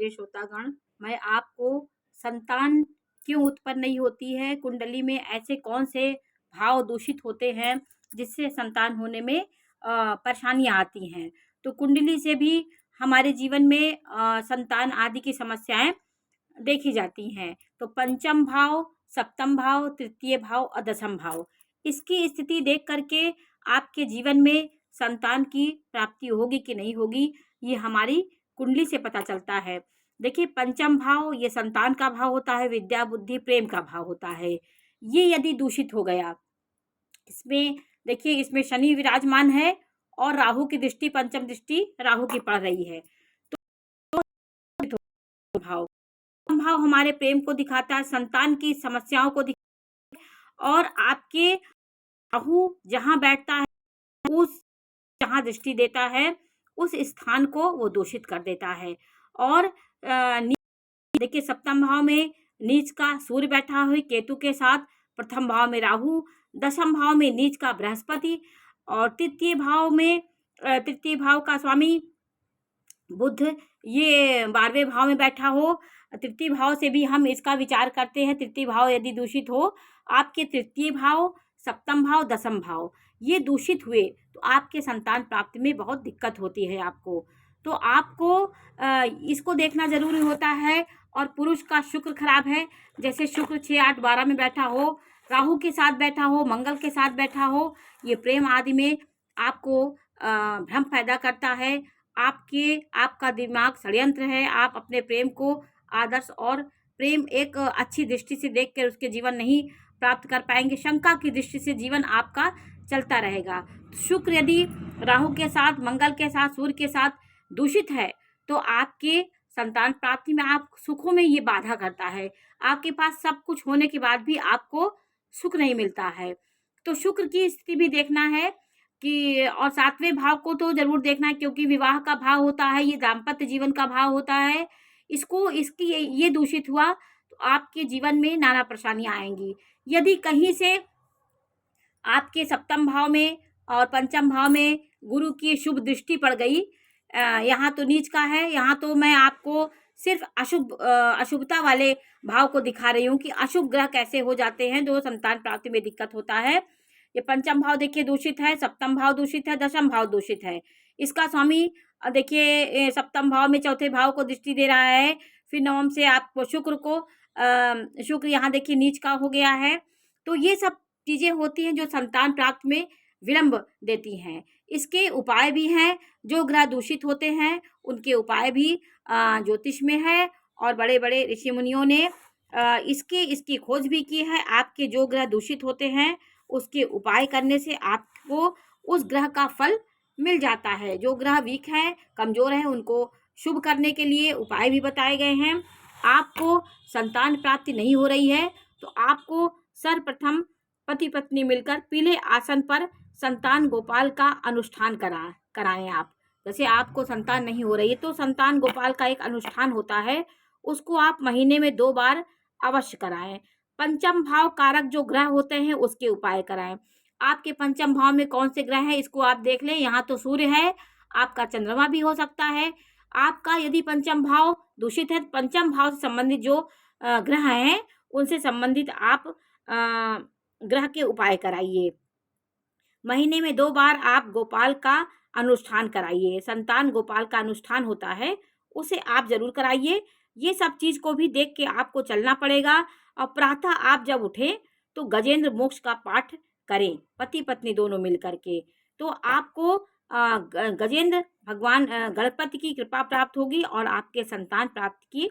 प्रिय श्रोतागण, मैं आपको संतान क्यों उत्पन्न नहीं होती है, कुंडली में ऐसे कौन से भाव दूषित होते हैं जिससे संतान होने में परेशानियां आती हैं। तो कुंडली से भी हमारे जीवन में संतान आदि की समस्याएं देखी जाती हैं। तो पंचम भाव, सप्तम भाव, तृतीय भाव और दसम भाव, इसकी स्थिति देख करके आपके जीवन में संतान की प्राप्ति होगी कि नहीं होगी, ये हमारी कुंडली से पता चलता है। देखिए, पंचम भाव ये संतान का भाव होता है, विद्या बुद्धि प्रेम का भाव होता है। ये यदि दूषित हो गया, इसमें देखिए इसमें शनि विराजमान है और राहु की दृष्टि, पंचम दृष्टि राहु की पड़ रही है। तो भाव भाव हमारे प्रेम को दिखाता है, संतान की समस्याओं को और आपके राहु जहां बैठता है, उस जहां दृष्टि देता है, उस स्थान को वो दूषित कर देता है। और देखिए, सप्तम भाव में नीच का सूर्य बैठा हुआ केतु के साथ, प्रथम भाव में राहु, दशम भाव में नीच का बृहस्पति, और तृतीय भाव का स्वामी बुध ये 12वें भाव में बैठा हो। तृतीय भाव से भी हम इसका विचार करते हैं। तृतीय भाव यदि दूषित हो, आपके तृतीय भाव, सप्तम भाव, दसम भाव ये दूषित हुए तो आपके संतान प्राप्ति में बहुत दिक्कत होती है आपको। तो आपको इसको देखना जरूरी होता है। और पुरुष का शुक्र खराब है, जैसे शुक्र 6, 8, 12 में बैठा हो, राहु के साथ बैठा हो, मंगल के साथ बैठा हो, ये प्रेम आदि में आपको भ्रम पैदा करता है। आपका दिमाग षड्यंत्र है। आप अपने प्रेम को आदर्श और प्रेम एक अच्छी दृष्टि से देखकर उसके जीवन नहीं प्राप्त कर पाएंगे। शंका की दृष्टि से जीवन आपका चलता रहेगा। शुक्र यदि राहु के साथ, मंगल के साथ, सूर्य के साथ दूषित है तो आपके संतान प्राप्ति में, आप सुखों में ये बाधा करता है। आपके पास सब कुछ होने के बाद भी आपको सुख नहीं मिलता है। तो शुक्र की स्थिति भी देखना है कि, और 7वें भाव को तो जरूर देखना है, क्योंकि विवाह का भाव होता है, ये दाम्पत्य जीवन का भाव होता है। इसकी ये दूषित हुआ तो आपके जीवन में नाना परेशानियां आएंगी। यदि कहीं से आपके सप्तम भाव में और पंचम भाव में गुरु की शुभ दृष्टि पड़ गई, यहाँ तो नीच का है, यहाँ तो मैं आपको सिर्फ अशुभता वाले भाव को दिखा रही हूँ कि अशुभ ग्रह कैसे हो जाते हैं जो संतान प्राप्ति में दिक्कत होता है। ये पंचम भाव देखिए दूषित है, सप्तम भाव दूषित है, दशम भाव दूषित है। इसका स्वामी देखिए सप्तम भाव में चौथे भाव को दृष्टि दे रहा है। फिर नवम से आपको शुक्र यहाँ देखिए नीच का हो गया है। तो ये सब चीजें होती हैं जो संतान प्राप्ति में विलंब देती हैं। इसके उपाय भी हैं। जो ग्रह दूषित होते हैं उनके उपाय भी ज्योतिष में है, और बड़े बड़े ऋषि मुनियों ने इसकी खोज भी की है। आपके जो ग्रह दूषित होते हैं उसके उपाय करने से आपको उस ग्रह का फल मिल जाता है। जो ग्रह वीक है, कमजोर है, उनको शुभ करने के लिए उपाय भी बताए गए हैं। आपको संतान प्राप्ति नहीं हो रही है तो आपको सर्वप्रथम पति पत्नी मिलकर पीले आसन पर संतान गोपाल का अनुष्ठान कराएं आप। जैसे आपको संतान नहीं हो रही है तो संतान गोपाल का एक अनुष्ठान होता है, उसको आप महीने में 2 बार अवश्य कराएं। पंचम भाव कारक जो ग्रह होते हैं उसके उपाय कराएं। आपके पंचम भाव में कौन से ग्रह हैं इसको आप देख लें। यहाँ तो सूर्य है, आपका चंद्रमा भी हो सकता है। आपका यदि पंचम भाव दूषित है, पंचम भाव से संबंधित जो ग्रह हैं उनसे संबंधित आप ग्रह के उपाय कराइए। महीने में 2 बार आप गोपाल का अनुष्ठान कराइए। संतान गोपाल का अनुष्ठान होता है, उसे आप जरूर कराइए। ये सब चीज को भी देख के आपको चलना पड़ेगा। और प्रातः आप जब उठें तो गजेंद्र मोक्ष का पाठ करें, पति पत्नी दोनों मिल करके। तो आपको गजेंद्र भगवान गणपति की कृपा प्राप्त होगी और आपके संतान प्राप्ति की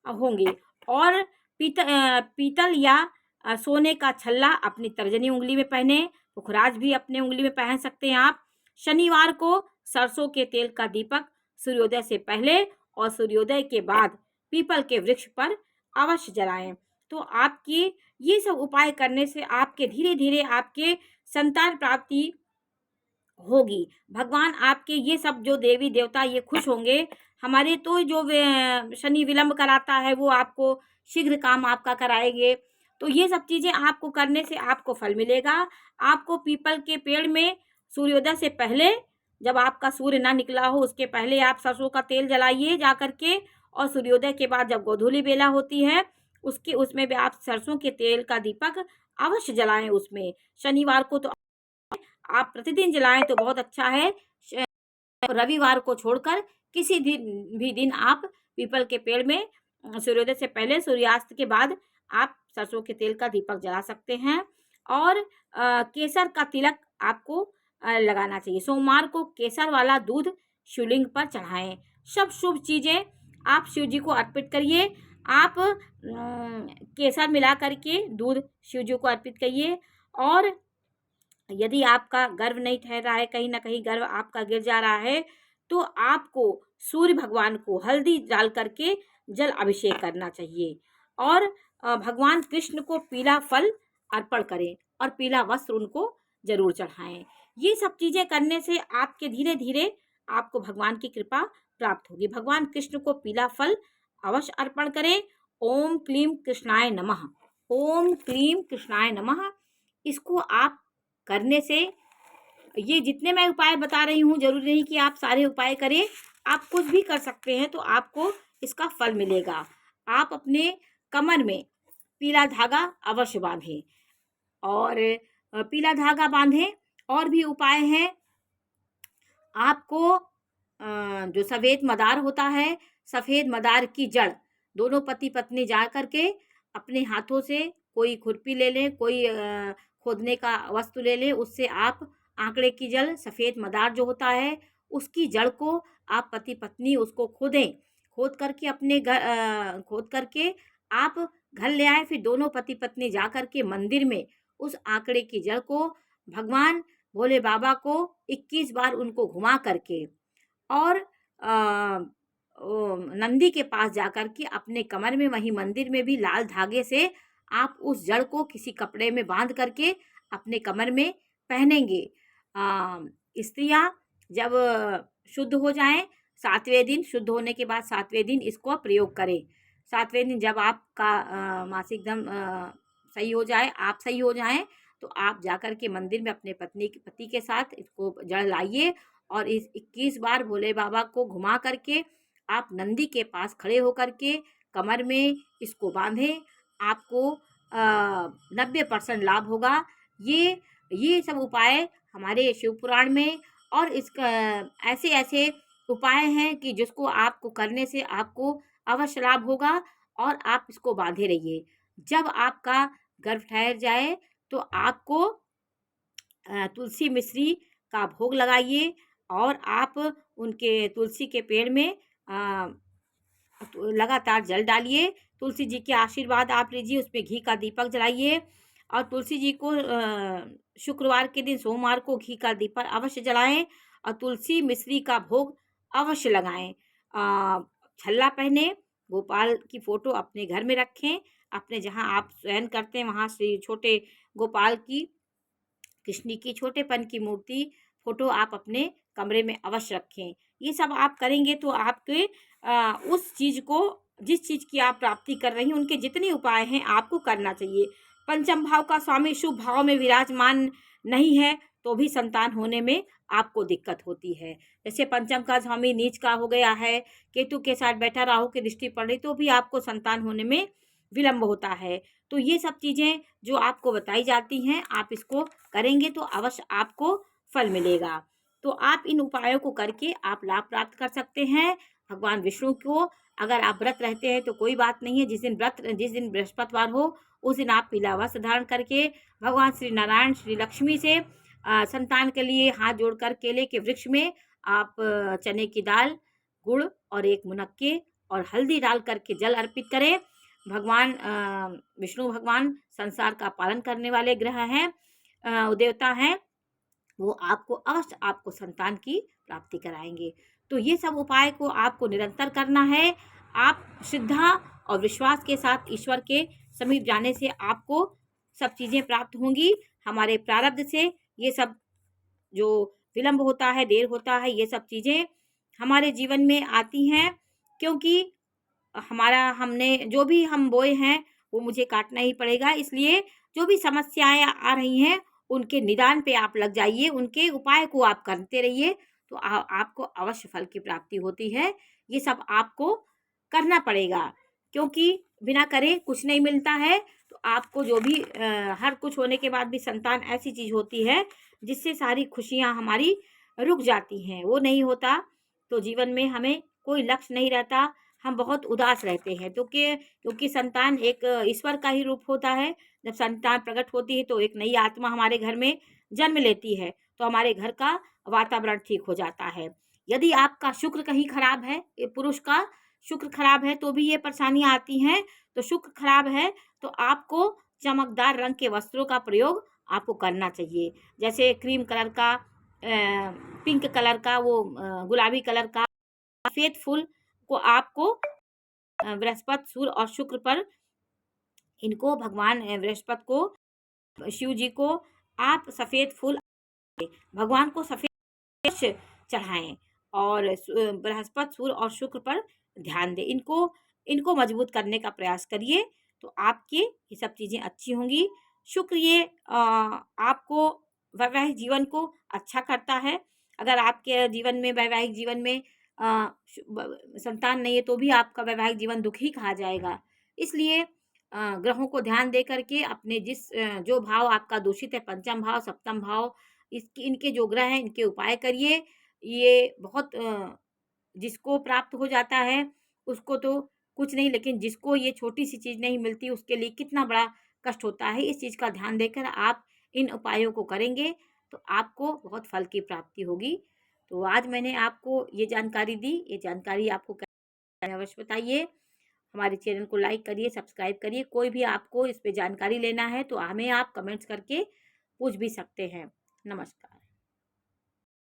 होंगी। और पीतल या सोने का छल्ला अपनी तर्जनी उंगली में पहने, पुखराज भी अपने उंगली में पहन सकते हैं आप। शनिवार को सरसों के तेल का दीपक सूर्योदय से पहले और सूर्योदय के बाद पीपल के वृक्ष पर अवश्य जलाएं। तो आपकी ये सब उपाय करने से आपके धीरे धीरे आपके संतान प्राप्ति होगी। भगवान आपके ये सब जो देवी देवता ये खुश होंगे। हमारे तो जो शनि विलंब कराता है वो आपको शीघ्र काम आपका कराएंगे। तो ये सब चीजें आपको करने से आपको फल मिलेगा। आपको पीपल के पेड़ में सूर्योदय से पहले, जब आपका सूर्य ना निकला हो उसके पहले आप सरसों का तेल जलाइए जा करके, और सूर्योदय के बाद जब गोधूली बेला होती है उसमें भी आप सरसों के तेल का दीपक अवश्य जलाएं। उसमें शनिवार को तो आप प्रतिदिन जलाएं तो बहुत अच्छा है। रविवार को छोड़कर किसी भी दिन आप पीपल के पेड़ में सूर्योदय से पहले सूर्यास्त के बाद आप सरसों के तेल का दीपक जला सकते हैं। और केसर का तिलक आपको लगाना चाहिए। सोमवार को केसर वाला दूध शिवलिंग पर चढ़ाएं। सब शुभ चीजें आप शिव जी को अर्पित करिए। आप केसर मिला करके दूध शिव जी को अर्पित करिए। और यदि आपका गर्भ नहीं ठहर रहा है, कहीं ना कहीं गर्भ आपका गिर जा रहा है, तो आपको सूर्य भगवान को हल्दी डाल करके जल अभिषेक करना चाहिए। और भगवान कृष्ण को पीला फल अर्पण करें और पीला वस्त्र उनको जरूर चढ़ाएं। ये सब चीजें करने से आपके धीरे धीरे आपको भगवान की कृपा प्राप्त होगी। भगवान कृष्ण को पीला फल अवश्य अर्पण करें। ओम क्लीम कृष्णाय नमः। ओम क्लीम कृष्णाय नमः। इसको आप करने से, ये जितने मैं उपाय बता रही हूँ जरूरी नहीं कि आप सारे उपाय करें, आप कुछ भी कर सकते हैं तो आपको इसका फल मिलेगा। आप अपने कमर में पीला धागा अवश्य बांधें और पीला धागा बांधें। और भी उपाय हैं। आपको जो सफ़ेद मदार होता है, सफ़ेद मदार की जड़ दोनों पति पत्नी जा करके अपने हाथों से कोई खुरपी ले लें, कोई खोदने का वस्तु ले लें, उससे आप आंकड़े की जड़ सफ़ेद मदार जो होता है उसकी जड़ को आप पति पत्नी उसको खोदें। खोद करके अपने घर खोद करके आप घर ले आए। फिर दोनों पति पत्नी जा करके मंदिर में उस आंकड़े की जड़ को भगवान भोले बाबा को 21 बार उनको घुमा करके और नंदी के पास जाकर के अपने कमर में, वहीं मंदिर में भी लाल धागे से आप उस जड़ को किसी कपड़े में बांध करके अपने कमर में पहनेंगे। स्त्रियां जब शुद्ध हो जाएं, 7वें दिन शुद्ध होने के बाद 7वें दिन इसको प्रयोग करें। 7वें दिन जब आपका मासिक दम सही हो जाए, आप सही हो जाएं, तो आप जाकर के मंदिर में अपने पति के साथ इसको जड़ लाइए और इस 21 बार भोले बाबा को घुमा करके आप नंदी के पास खड़े होकर के कमर में इसको बांधें। आपको 90% लाभ होगा। ये सब उपाय हमारे शिव पुराण में और इसका ऐसे ऐसे उपाय हैं कि जिसको आपको करने से आपको अवश्य लाभ होगा। और आप इसको बांधे रहिए। जब आपका गर्भ ठहर जाए तो आपको तुलसी मिश्री का भोग लगाइए और आप उनके तुलसी के पेड़ में लगातार जल डालिए। तुलसी जी के आशीर्वाद आप लीजिए, उसमें घी का दीपक जलाइए और तुलसी जी को शुक्रवार के दिन, सोमवार को घी का दीपक अवश्य जलाएं और तुलसी मिश्री का भोग अवश्य लगाएं। छल्ला पहने, गोपाल की फोटो अपने घर में रखें। अपने जहां आप शयन करते हैं वहां श्री छोटे गोपाल की, कृष्ण की छोटेपन की मूर्ति फोटो आप अपने कमरे में अवश्य रखें। ये सब आप करेंगे तो आपके उस चीज़ को, जिस चीज़ की आप प्राप्ति कर रही हैं, उनके जितने उपाय हैं आपको करना चाहिए। पंचम भाव का स्वामी शुभ भाव में विराजमान नहीं है तो भी संतान होने में आपको दिक्कत होती है। जैसे पंचम का स्वामी नीच का हो गया है, केतु के साथ बैठा, राहु की दृष्टि पड़ रही, तो भी आपको संतान होने में विलंब होता है। तो ये सब चीज़ें जो आपको बताई जाती हैं, आप इसको करेंगे तो अवश्य आपको फल मिलेगा। तो आप इन उपायों को करके आप लाभ प्राप्त कर सकते हैं। भगवान विष्णु को अगर आप व्रत रहते हैं तो कोई बात नहीं है। जिस दिन बृहस्पतिवार हो उस दिन आप पीला वस्त्र धारण करके भगवान श्री नारायण, श्री लक्ष्मी से संतान के लिए हाथ जोड़कर केले के वृक्ष में आप चने की दाल, गुड़ और एक मुनक्के और हल्दी डाल करके जल अर्पित करें। भगवान विष्णु भगवान संसार का पालन करने वाले ग्रह हैं, देवता हैं, वो आपको अवश्य आपको संतान की प्राप्ति कराएंगे। तो ये सब उपाय को आपको निरंतर करना है। आप श्रद्धा और विश्वास के साथ ईश्वर के समीप जाने से आपको सब चीज़ें प्राप्त होंगी। हमारे प्रारब्ध से ये सब जो विलंब होता है, देर होता है, ये सब चीज़ें हमारे जीवन में आती हैं, क्योंकि हमने जो भी हम बोए हैं वो मुझे काटना ही पड़ेगा। इसलिए जो भी समस्याएं आ रही हैं उनके निदान पे आप लग जाइए, उनके उपाय को आप करते रहिए, तो आपको अवश्य फल की प्राप्ति होती है। ये सब आपको करना पड़ेगा, क्योंकि बिना करे कुछ नहीं मिलता है। तो आपको जो भी हर कुछ होने के बाद भी संतान ऐसी चीज़ होती है जिससे सारी खुशियाँ हमारी रुक जाती हैं। वो नहीं होता तो जीवन में हमें कोई लक्ष्य नहीं रहता, हम बहुत उदास रहते हैं। तो क्योंकि संतान एक ईश्वर का ही रूप होता है। जब संतान प्रकट होती है तो एक नई आत्मा हमारे घर में जन्म लेती है, तो हमारे घर का वातावरण ठीक हो जाता है। यदि आपका शुक्र कहीं खराब है, पुरुष का शुक्र खराब है तो भी ये परेशानियां आती हैं। तो शुक्र खराब है तो आपको चमकदार रंग के वस्त्रों का प्रयोग आपको करना चाहिए, जैसे क्रीम कलर का, पिंक कलर का, वो गुलाबी कलर का सफेद फूल को आपको बृहस्पति, सूर्य और शुक्र पर इनको भगवान बृहस्पति को, शिव जी को आप सफेद फूल भगवान को सफेद चढ़ाएं और बृहस्पति, सूर्य और शुक्र पर ध्यान दें। इनको मजबूत करने का प्रयास करिए तो आपके ये सब चीज़ें अच्छी होंगी। शुक्र ये आपको वैवाहिक जीवन को अच्छा करता है। अगर आपके जीवन में, वैवाहिक जीवन में संतान नहीं है तो भी आपका वैवाहिक जीवन दुखी कहा जाएगा। इसलिए ग्रहों को ध्यान दे करके अपने जो भाव आपका दूषित है, पंचम भाव, सप्तम भाव, इनके जो ग्रह हैं इनके उपाय करिए। ये बहुत जिसको प्राप्त हो जाता है उसको तो कुछ नहीं, लेकिन जिसको ये छोटी सी चीज़ नहीं मिलती उसके लिए कितना बड़ा कष्ट होता है। इस चीज़ का ध्यान देकर आप इन उपायों को करेंगे तो आपको बहुत फल की प्राप्ति होगी। तो आज मैंने आपको ये जानकारी दी। ये जानकारी आपको कैसी अवश्य बताइए। हमारे चैनल को लाइक करिए, सब्सक्राइब करिए। कोई भी आपको इस पे जानकारी लेना है तो हमें आप कमेंट्स करके पूछ भी सकते हैं। नमस्कार।